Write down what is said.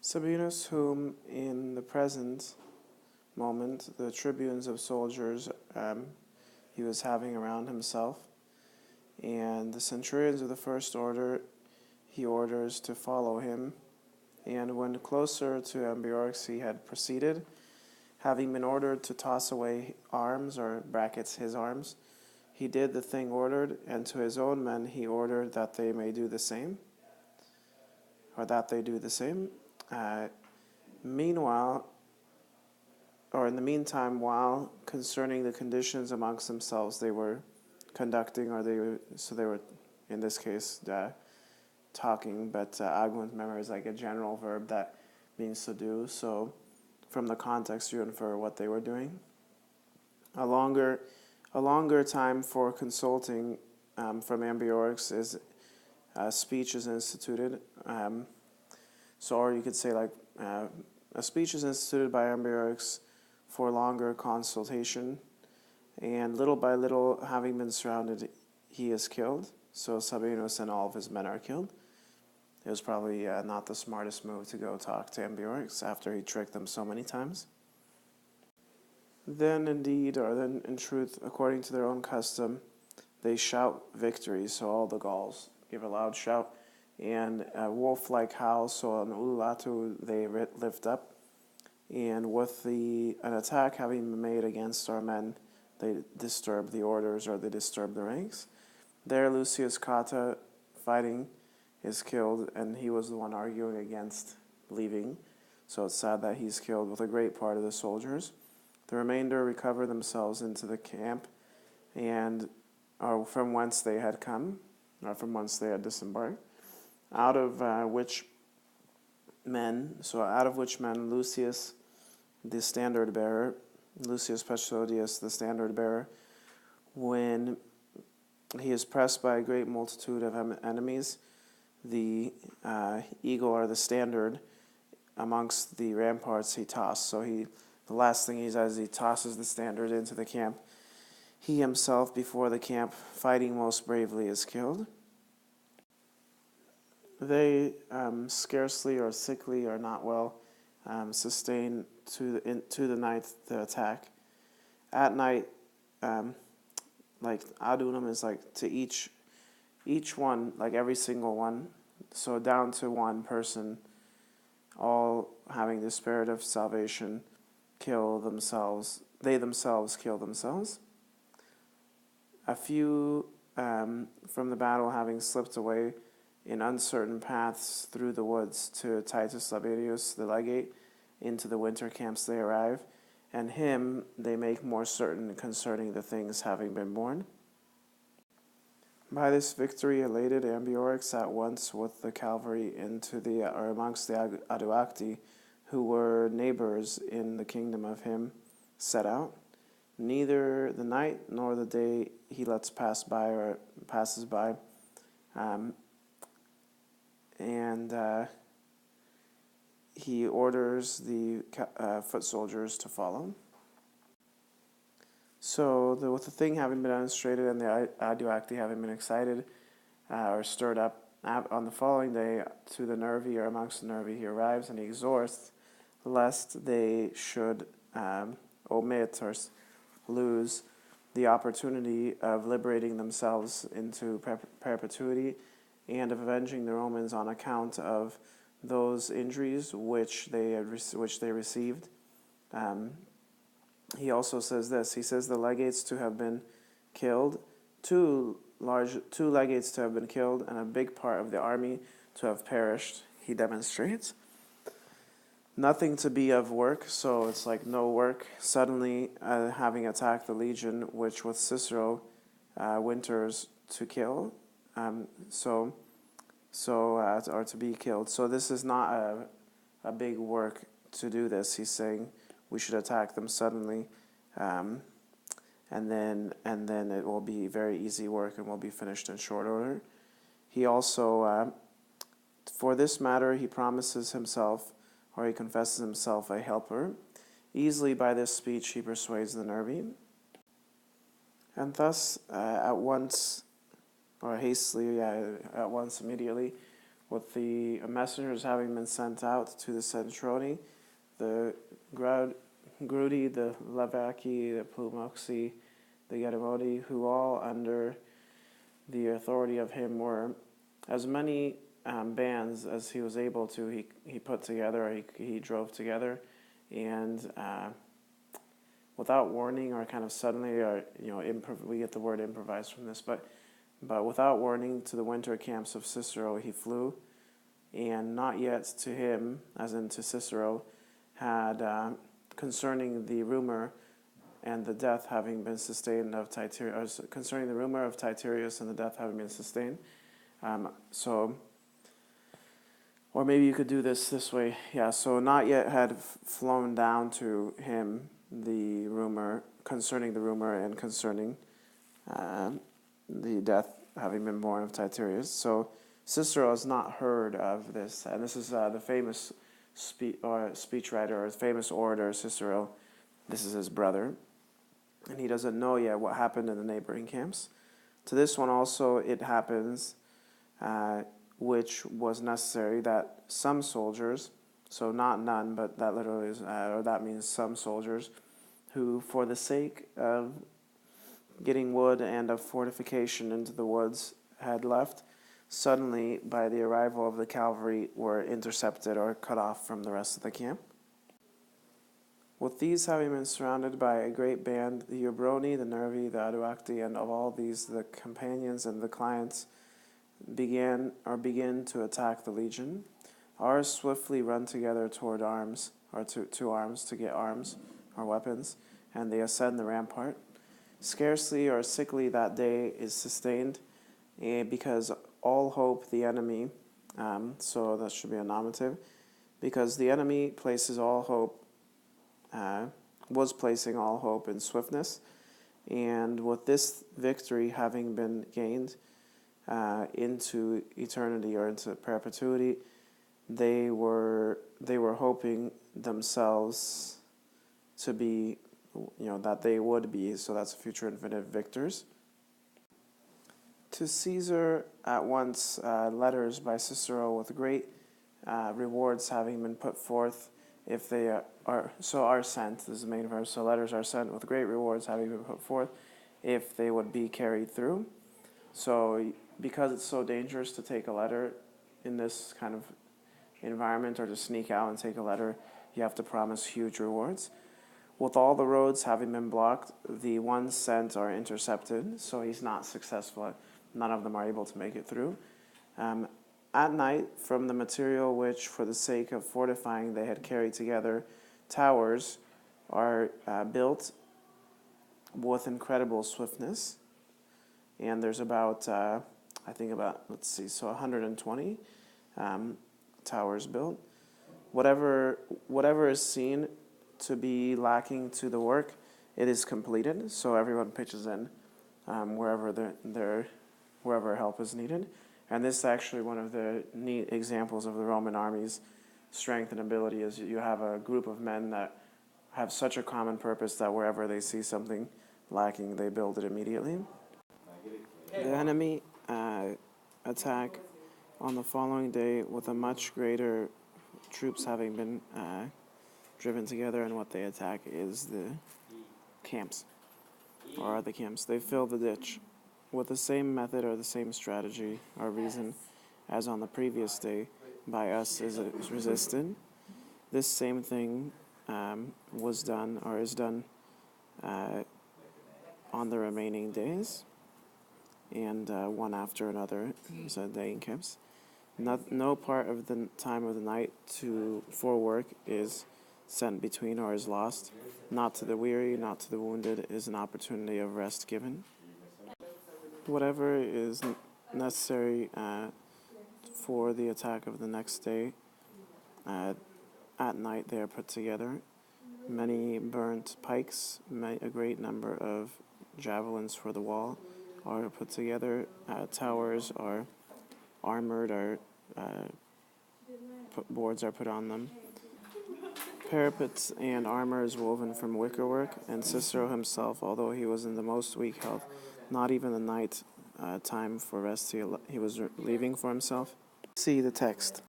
Sabinus, whom in the present moment the tribunes of soldiers he was having around himself, and the centurions of the first order he orders to follow him. And when closer to Ambiorix he had proceeded, having been ordered to toss away arms, or brackets his arms, he did the thing ordered, and to his own men he ordered that they do the same. Meanwhile, or in the meantime, while concerning the conditions amongst themselves they were conducting, or they were, in this case, talking, but agunt, remember, is like a general verb that means to do, so from the context you infer what they were doing. A longer time for consulting from Ambiorix is speech is instituted. Or you could say a speech is instituted by Ambiorix for longer consultation, and little by little, having been surrounded, he is killed. So Sabinus and all of his men are killed. It was probably not the smartest move to go talk to Ambiorix after he tricked them so many times. Then in truth, according to their own custom, they shout victory, so all the Gauls give a loud shout, and a wolf-like howl, so an ululatu they lift up, and with an attack having been made against our men, they disturb the orders, or they disturb the ranks. There Lucius Cotta, fighting, is killed, and he was the one arguing against leaving, so it's sad that he's killed with a great part of the soldiers. The remainder recover themselves into the camp, and from whence they had come, or from whence they had disembarked, out of which men Lucius, the standard bearer, Lucius Pachydius, the standard bearer, when he is pressed by a great multitude of enemies, the eagle, or the standard, amongst the ramparts he tossed. So the last thing he does, he tosses the standard into the camp. He himself, before the camp, fighting most bravely, is killed. They, scarcely or sickly or not well, sustain to the night the attack. At night, adunum is to each one, every single one, so down to one person, all having the spirit of salvation, kill themselves. They themselves kill themselves. A few from the battle, having slipped away in uncertain paths through the woods to Titus Laberius, the legate, into the winter camps they arrive, and him they make more certain concerning the things having been born. By this victory elated, Ambiorix at once with the cavalry amongst the Aduacti, who were neighbors in the kingdom of him, set out. Neither the night nor the day he lets pass by, or passes by, and he orders the foot soldiers to follow. So with the thing having been demonstrated and the Aduacti having been excited or stirred up, on the following day to the Nervi, or amongst the Nervi, he arrives, and he exhorts lest they should omit or lose the opportunity of liberating themselves into perpetuity, and of avenging the Romans on account of those injuries which they received. He also says this. He says the legates to have been killed, two legates to have been killed, and a big part of the army to have perished. He demonstrates nothing to be of work, so it's no work. Suddenly, having attacked the legion, which with Cicero winters to kill, or to be killed. So this is not a big work to do this. He's saying we should attack them suddenly, and then it will be very easy work and will be finished in short order. He also, for this matter, he promises himself, or he confesses himself, a helper. Easily by this speech he persuades the Nervi. And thus, immediately, With the messengers having been sent out to the Centroni, the Grudi, the Levaki, the Plumoxi, the Gedimodi, who all under the authority of him were as many bands as he was able to. He put together, or he drove together, and without warning, or kind of suddenly, or we get the word improvise from this, but without warning, to the winter camps of Cicero he flew, and not yet to him, as in to Cicero, had concerning the rumor and the death having been sustained of Titurius, concerning the rumor of Titurius and the death having been sustained. Or maybe you could do this way. Yeah, so not yet had flown down to him the rumor, concerning the rumor and concerning the death having been born of Titurius. So Cicero has not heard of this, and this is the famous speechwriter or famous orator Cicero. This is his brother, and he doesn't know yet what happened in the neighboring camps. To this one also it happens, which was necessary, that some soldiers, so not none, but that literally is, or that means some soldiers, who for the sake of getting wood and of fortification into the woods had left, suddenly by the arrival of the cavalry were intercepted or cut off from the rest of the camp. With these having been surrounded by a great band, the Eubroni, the Nervi, the Aduacti, and of all these the companions and the clients begin to attack the legion. Ours swiftly run together toward arms, or to arms, to get arms or weapons, and they ascend the rampart. Scarcely or sickly that day is sustained, because all hope the enemy, so that should be a nominative, because the enemy places all hope, was placing all hope in swiftness, and with this victory having been gained into eternity or into perpetuity, they were hoping themselves to be, that they would be, so that's future infinitive victors. To Caesar at once letters by Cicero with great rewards having been put forth, if they are sent. This is the main verse. So letters are sent with great rewards having been put forth, if they would be carried through. So because it's so dangerous to take a letter in this kind of environment, or to sneak out and take a letter, you have to promise huge rewards. With all the roads having been blocked, the ones sent are intercepted, so he's not successful. None of them are able to make it through. At night, from the material which, for the sake of fortifying, they had carried together, towers are built with incredible swiftness. And there's about, so 120 towers built. Whatever is seen to be lacking to the work, it is completed. So everyone pitches in wherever help is needed. And this is actually one of the neat examples of the Roman army's strength and ability, is you have a group of men that have such a common purpose that wherever they see something lacking, they build it immediately. The enemy attack on the following day with a much greater troops having been driven together, and what they attack is the camps, or the camps. They fill the ditch with the same method or the same strategy or reason as on the previous day. By us is resisted. This same thing was done, or is done, on the remaining days, and one after another, so day in camps. No part of the time of the night for work is sent between or is lost. Not to the weary, not to the wounded is an opportunity of rest given. Whatever is necessary for the attack of the next day, at night they are put together. Many burnt pikes, a great number of javelins for the wall are put together. Towers are armored, or boards are put on them. Parapets and armor is woven from wickerwork, and Cicero himself, although he was in the most weak health, not even the night time for rest he was leaving for himself. See the text.